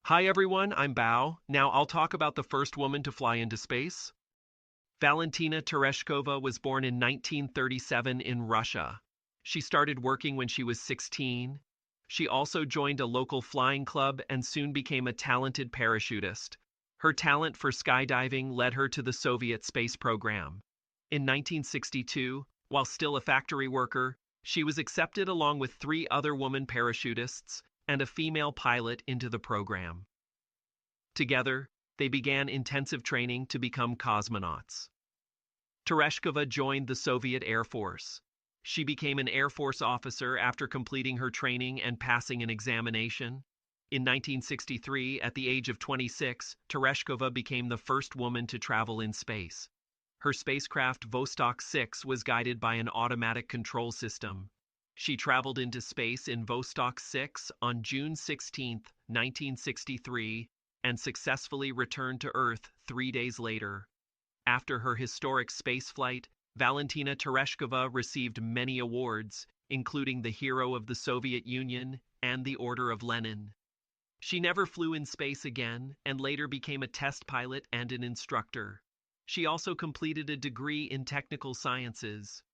Hi everyone, I'm Bao. Now I'll talk about the first woman to fly into space. Valentina Tereshkova was born in 1937 in Russia. She started working when she was 16. She also joined a local flying club and soon became a talented parachutist. Her talent for skydiving led her to the Soviet space program. In 1962, while still a factory worker, she was accepted along with three other woman parachutists and a female pilot into the program. Together, they began intensive training to become cosmonauts. Tereshkova joined the Soviet Air Force. She became an Air Force officer after completing her training and passing an examination. In 1963, at the age of 26, Tereshkova became the first woman to travel in space. Her spacecraft Vostok 6 was guided by an automatic control system. She traveled into space in Vostok 6 on June 16, 1963, and successfully returned to Earth 3 days later. After her historic spaceflight, Valentina Tereshkova received many awards, including the Hero of the Soviet Union and the Order of Lenin. She never flew in space again and later became a test pilot and an instructor. She also completed a degree in technical sciences.